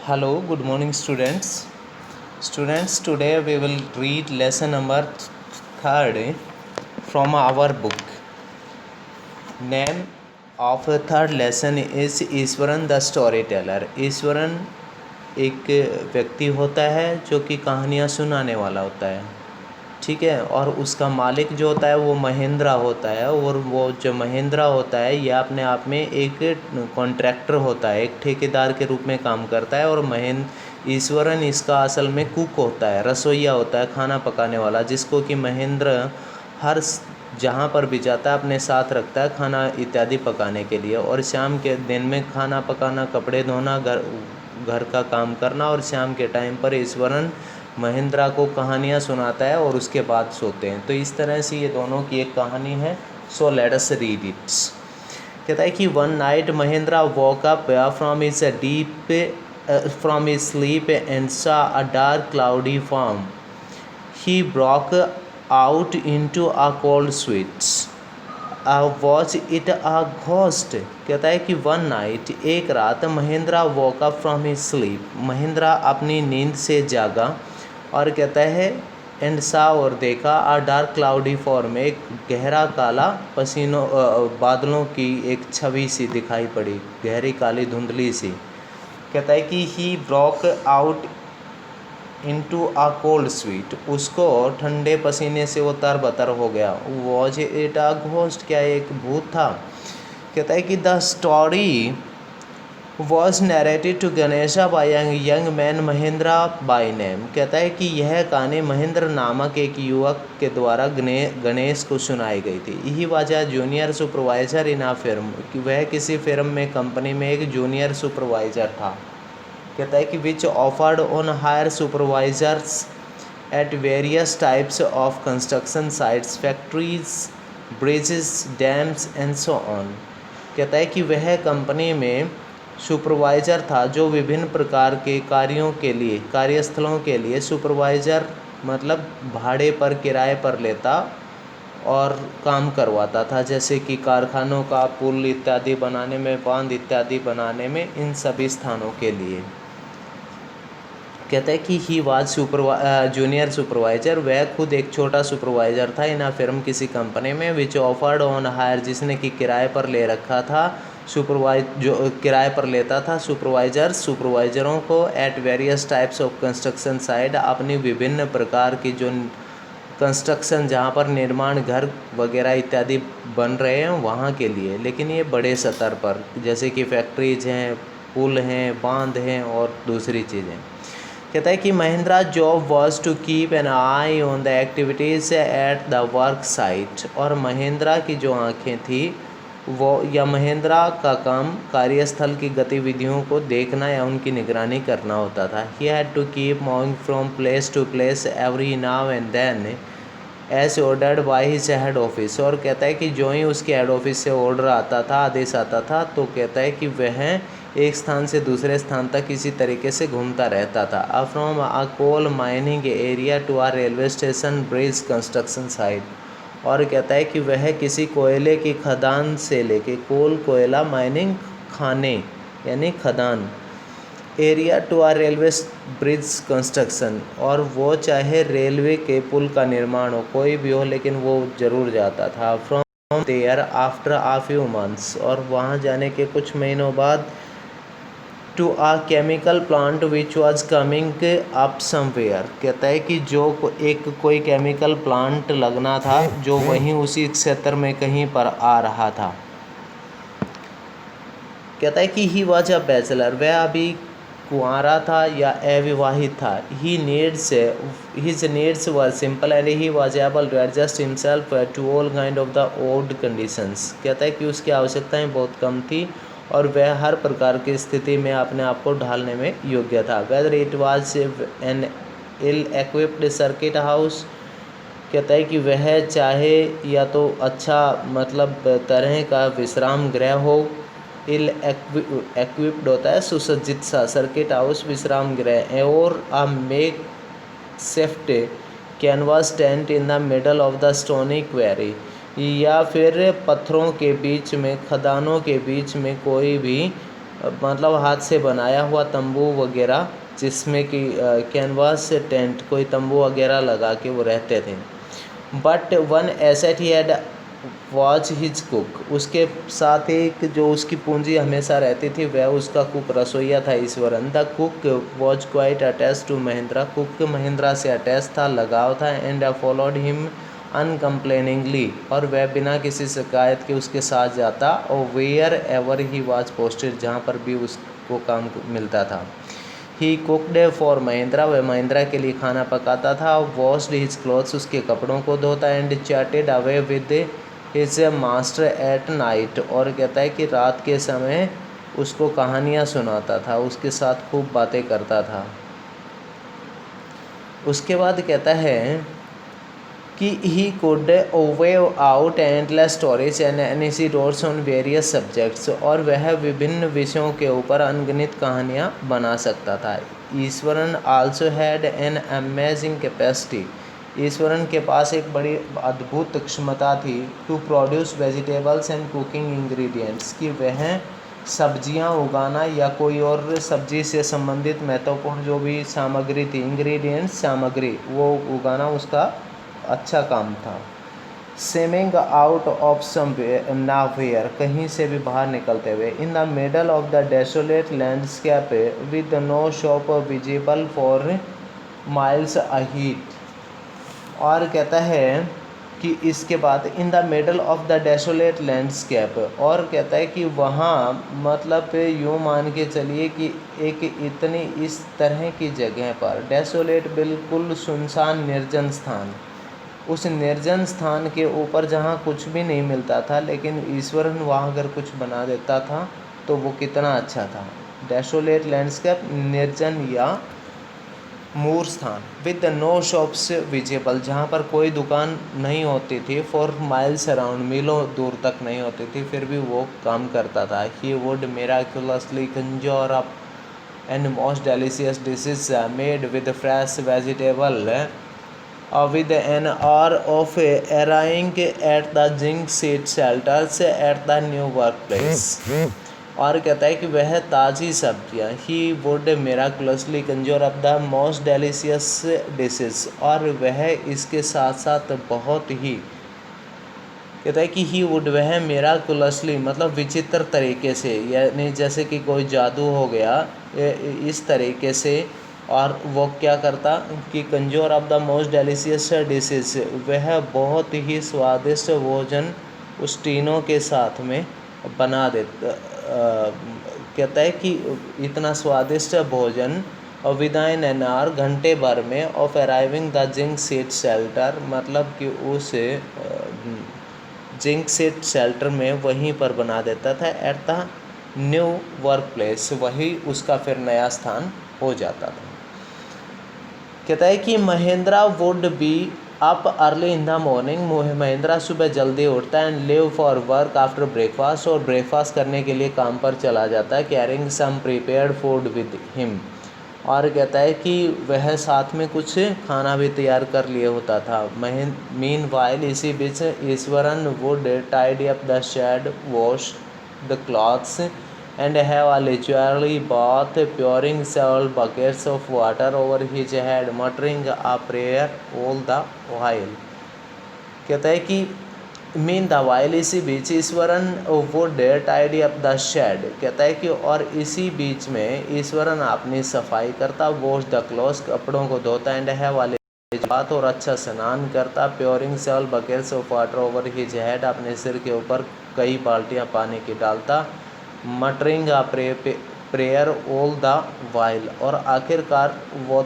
Hello, good morning, students. Students, today we will read lesson number 3 from our book. Name of the third lesson is Eswaran the story teller. Eswaran एक व्यक्ति होता है जो कि कहानियाँ सुनाने वाला होता है, ठीक है. और उसका मालिक जो होता है वो महेंद्रा होता है. और वो जो महेंद्रा होता है यह अपने आप में एक कॉन्ट्रैक्टर होता है, एक ठेकेदार के रूप में काम करता है. और ईश्वरन इसका असल में कुक होता है, रसोइया होता है, खाना पकाने वाला, जिसको कि महेंद्र हर जहाँ पर भी जाता है अपने साथ रखता है खाना इत्यादि पकाने के लिए. और शाम के दिन में खाना पकाना, कपड़े धोना, घर का काम करना. और शाम के टाइम पर ईश्वरन महेंद्रा को कहानियाँ सुनाता है और उसके बाद सोते हैं. तो इस तरह से ये दोनों की एक कहानी है. So let us read it. कहता है कि one night Mahindra walk up from his sleep and saw a dark cloudy form. He broke out into a cold sweat. Was it a ghost? कहता है कि वन नाइट, एक रात, Mahindra walk up from his sleep, Mahindra अपनी नींद से जागा. और कहता है एंड सा, और देखा, आ डार्क क्लाउडी फॉर्म, एक गहरा काला पसीनों बादलों की एक छवि सी दिखाई पड़ी, गहरी काली धुंधली सी. कहता है कि he broke out into a cold sweat, उसको ठंडे पसीने से वो तरबतर हो गया. वॉज इट अ घोस्ट, क्या एक भूत था? कहता है कि the story was narrated to Ganesha by young man Mahendra by name. कहता है कि यह कहानी महेंद्र नामक एक युवक के द्वारा गणेश को सुनाई गई थी. यही वजह जूनियर सुपरवाइज़र इन आ फिल्म, कि वह किसी फिल्म में कंपनी में एक जूनियर सुपरवाइज़र था. कहता है कि which offered on hire supervisors at various types of construction sites, factories, bridges, dams and so on. कहता है कि वह कंपनी में सुपरवाइज़र था जो विभिन्न प्रकार के कार्यों के लिए, कार्यस्थलों के लिए सुपरवाइज़र मतलब भाड़े पर, किराए पर लेता और काम करवाता था, जैसे कि कारखानों का, पुल इत्यादि बनाने में, बांध इत्यादि बनाने में, इन सभी स्थानों के लिए. कहता है कि ही वाज जूनियर सुपरवाइज़र, वह खुद एक छोटा सुपरवाइज़र था इन आ फिर्म, किसी कंपनी में, विच ऑफर्ड ऑन हायर, जिसने कि किराए पर ले रखा था, जो किराए पर लेता था सुपरवाइज़रों को, eight various types of construction site, अपनी विभिन्न प्रकार की जो कंस्ट्रक्शन, जहाँ पर निर्माण, घर वगैरह इत्यादि बन रहे हैं वहाँ के लिए, लेकिन ये बड़े स्तर पर, जैसे कि फैक्ट्रीज हैं, पुल हैं, बांध हैं और दूसरी चीज़ें. कहता है कि Mahendra job was to keep an eye on the activities at the work site. और महेंद्रा की जो आँखें थी वो, या महेंद्रा का काम कार्यस्थल की गतिविधियों को देखना या उनकी निगरानी करना होता था. He had to keep moving from place to place every now and then as ordered by his head office. और कहता है कि जो ही उसके हेड ऑफिस से ऑर्डर आता था, आदेश आता था, तो कहता है कि वह एक स्थान से दूसरे स्थान तक इसी तरीके से घूमता रहता था. From a coal mining area to a railway station, bridge construction site. और कहता है कि वह किसी कोयले की खदान से लेके, कोल कोयला, माइनिंग खाने यानी खदान, area to a railway bridge construction, और वो चाहे रेलवे के पुल का निर्माण हो, कोई भी हो, लेकिन वो ज़रूर जाता था. From there after a few months, और वहाँ जाने के कुछ महीनों बाद, to a chemical plant which was coming up somewhere. कहता है कि जो कोई केमिकल प्लांट लगना था जो वहीं उसी क्षेत्र में कहीं पर आ रहा था. कहता है कि ही वाज अ बैचलर, वह अभी कुंवारा था या अविवाहित था. His needs were simple and he was able to adjust himself to all kind of the odd conditions. कहता है कि उसकी आवश्यकताएं बहुत कम थी और वह हर प्रकार की स्थिति में अपने आप को ढालने में योग्य था. Whether it was an ill equipped circuit house. कहता है कि वह चाहे या तो अच्छा मतलब तरह का विश्राम गृह हो, इल एक्विप्ड होता है सुसज्जित सा, सर्किट हाउस विश्राम गृह, और a makeshift canvas tent in the middle of the stony quarry, या फिर पत्थरों के बीच में, खदानों के बीच में कोई भी मतलब हाथ से बनाया हुआ तंबू वगैरह, जिसमें कि कैनवास टेंट, कोई तंबू वगैरह लगा के वो रहते थे। But one asset he had watch his cook, उसके साथ एक जो उसकी पूंजी हमेशा रहती थी वह उसका कुक, रसोईया था Ishwaran. The cook was quite attach to Mahendra, cook Mahindra से अटैच था, लगाव था। एंड फॉलोड हिम अनकम्प्लेनिंगली, और वह बिना किसी शिकायत के उसके साथ जाता, और wherever he was posted, जहाँ पर भी उसको काम मिलता था। ही कुकड फॉर महिंद्रा, वह महिंद्रा के लिए खाना पकाता था। वॉश्ड हिज क्लॉथ्स, उसके कपड़ों को धोता। And chatted away with his master at night, और कहता है कि रात के समय उसको कहानियाँ सुनाता था, उसके साथ खूब बातें करता था। उसके बाद कहता है कि he could weave out endless stories and anecdotes on various subjects, और वह विभिन्न विषयों के ऊपर अनगिनत कहानियाँ बना सकता था। Eswaran also had an amazing capacity, Eswaran के पास एक बड़ी अद्भुत क्षमता थी to produce vegetables and cooking ingredients, कि वह सब्जियां उगाना या कोई और सब्जी से संबंधित महत्वपूर्ण जो भी सामग्री थी, इंग्रेडिएंट्स सामग्री, वो उगाना उसका अच्छा काम था। Seeming out of somewhere nowhere, कहीं से भी बाहर निकलते हुए। In the middle of the desolate landscape with no shop visible for miles ahead, और कहता है कि इसके बाद in the middle of the desolate landscape, और कहता है कि वहाँ मतलब यूँ मान के चलिए कि एक इतनी इस तरह की जगह पर, डेसोलेट बिल्कुल सुनसान निर्जन स्थान, उस निर्जन स्थान के ऊपर जहाँ कुछ भी नहीं मिलता था, लेकिन ईश्वरन वहाँ अगर कुछ बना देता था तो वो कितना अच्छा था। डेसोलेट लैंडस्केप, निर्जन या मूर स्थान। विद नो शॉप्स विजिबल, जहाँ पर कोई दुकान नहीं होती थी, फॉर माइल्स अराउंड, मीलों दूर तक नहीं होती थी, फिर भी वो काम करता था। He would miraculously Kanjar up and most delicious dishes made with fresh vegetable with an hour of arriving at the zinc seat shelters at the new workplace, और कहता है कि वह ताज़ी सब्जियाँ, he would miraculously Kanjar up the most delicious dishes, और वह इसके साथ साथ बहुत ही, कहता है कि ही वुड, वह मिराकुलसली मतलब विचित्र तरीके से, यानी जैसे कि कोई जादू हो गया इस तरीके से, और वो क्या करता कि conjure of the most delicious dishes, वह बहुत ही स्वादिष्ट भोजन उस तीनों के साथ में बना देता। कहता है कि इतना स्वादिष्ट भोजन, और विदाइन एन आवर, घंटे भर में, of arriving the zinc seat shelter, मतलब कि उस जिंक सीट शेल्टर में वहीं पर बना देता था। At the new work place, वही उसका फिर नया स्थान हो जाता था। कहता है कि Mahendra would be up early in the morning, Mahendra सुबह जल्दी उठता है। And leave for work after breakfast, और ब्रेकफास्ट करने के लिए काम पर चला जाता है। Carrying some prepared food with him, और कहता है कि वह साथ में कुछ खाना भी तैयार कर लिए होता था। मीन वाइल, इसी बीच Iswaran would tidy up the shed, wash the clothes and have a leisurely bath, pouring several buckets of water over his head, muttering a prayer all the while। कहता है कि मीन द वाइल, इसी बीच Iswaran would tidy up the shed, कहता है कि और इसी बीच में ईश्वरन अपनी सफाई करता। वॉश द क्लॉथ्स, कपड़ों को धोता। एंड हैव वाले बात, और अच्छा स्नान करता। Pouring several buckets of water over his head, अपने सिर के ऊपर कई बाल्टियाँ पानी की डालता। Muttering a prayer all the while, और आखिरकार वो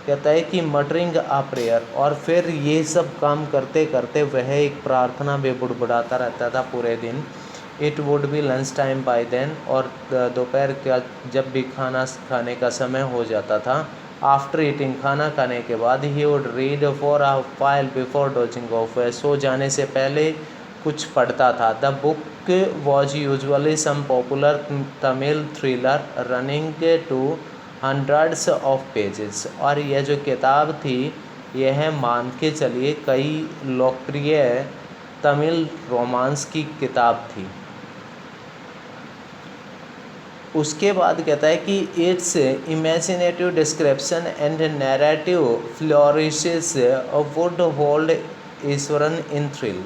कहता है कि मटरिंग आ प्रेयर, और फिर ये सब काम करते करते वह एक प्रार्थना भी बुड़बुड़ाता रहता था पूरे दिन। It would be lunch time by then, और दोपहर का जब भी खाना खाने का समय हो जाता था, आफ्टर ईटिंग, खाना खाने के बाद, he would read for a while before dozing off, सो जाने से पहले कुछ पढ़ता था। The book was usually some popular Tamil thriller running to hundreds of pages, और यह जो किताब थी यह मान के चलिए कई लोकप्रिय तमिल रोमांस की किताब थी। उसके बाद कहता है कि it's imaginative description and narrative flourishes would hold Ishwaran in thrill.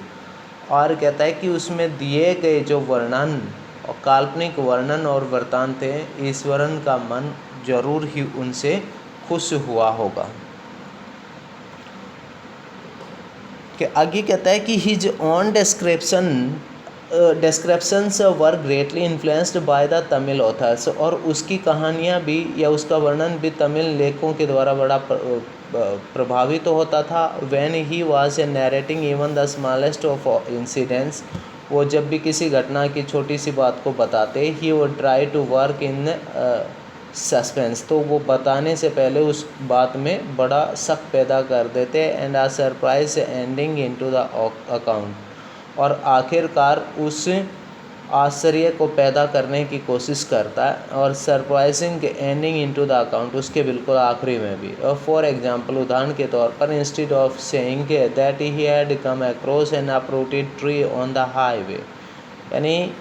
और कहता है कि उसमें दिए गए जो वर्णन और काल्पनिक वर्णन और वृत्तांत थे, ईश्वरन का मन जरूर ही उनसे खुश हुआ होगा। कि आगे कहता है कि his on descriptions were greatly influenced by the Tamil authors. और उसकी कहानियाँ भी या उसका वर्णन भी तमिल लेखकों के द्वारा बड़ा प्रभावित तो होता था। When he was narrating even the smallest of incidents, वो जब भी किसी घटना की छोटी सी बात को बताते, he would try to work in suspense, तो वो बताने से पहले उस बात में बड़ा शक पैदा कर देते। And a surprise ending into the account, और आखिरकार उस आश्चर्य को पैदा करने की कोशिश करता है। और surprising ending into the account उसके बिल्कुल आखिरी में भी। और फॉर एग्जांपल, उदाहरण के तौर पर, instead of saying that he had come across N uprooted tree on the highway, यानी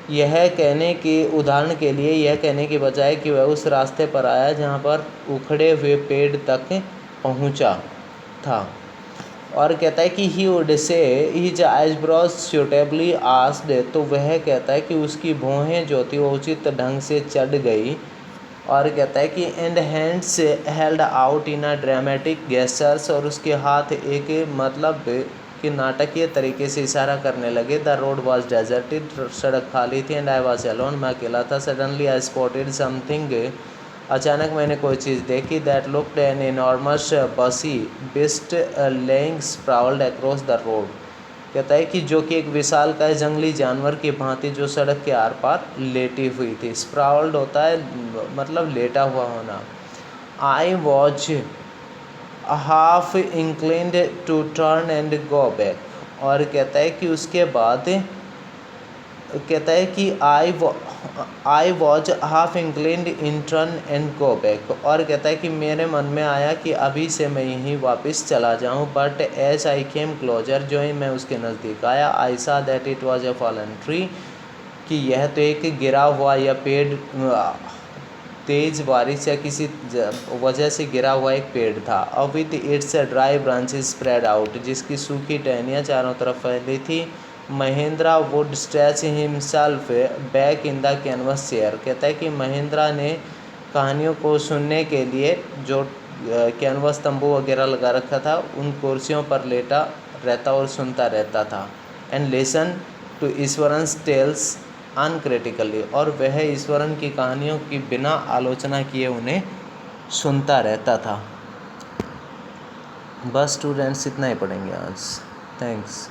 यह कहने की, उदाहरण के लिए यह कहने के बजाय कि वह उस रास्ते पर आया जहाँ पर उखड़े हुए पेड़ तक पहुँचा था। और कहता है कि he would say his eyebrows suitably asked, तो वह कहता है कि उसकी भौहें जो थी वो उचित ढंग से चढ़ गई। और कहता है कि and hands held out in a dramatic gestures, और उसके हाथ एक मतलब कि नाटकीय तरीके से इशारा करने लगे। द रोड वॉज डेजर्टेड, सड़क खाली थी। एंड आई वॉज अलोन, मैं अकेला था। सडनली आई स्पॉटेड समथिंग, अचानक मैंने कोई चीज़ देखी। That looked an enormous busy beast lying sprawled across the road, कहता है कि जो कि एक विशालकाय जंगली जानवर की भांति जो सड़क के आर पार लेटी हुई थी। स्प्राउल्ड होता है मतलब लेटा हुआ होना। I watch half inclined to turn and go back, और कहता है कि उसके बाद कहता है कि I watch half inclined in turn and go back, और कहता है कि मेरे मन में आया कि अभी से मैं यहीं वापस चला जाऊं। But as I came closer, जो ही मैं उसके नज़दीक आया, I saw that it was a fallen tree, कि यह तो एक गिरा हुआ या पेड़, तेज़ बारिश या किसी वजह से गिरा हुआ एक पेड़ था। With its dry branches spread out, जिसकी सूखी टहनियाँ चारों तरफ फैली थी। Mahindra would stretch himself back in the canvas chair, कहता है कि महिंद्रा ने कहानियों को सुनने के लिए जो कैनवस तंबू वगैरह लगा रखा था, उन कुर्सियों पर लेटा रहता और सुनता रहता था। And listen to Iswaran's tales uncritically, और वह ईश्वरन की कहानियों की बिना आलोचना किए उन्हें सुनता रहता था। बस स्टूडेंट्स, इतना ही पढ़ेंगे आज। थैंक्स।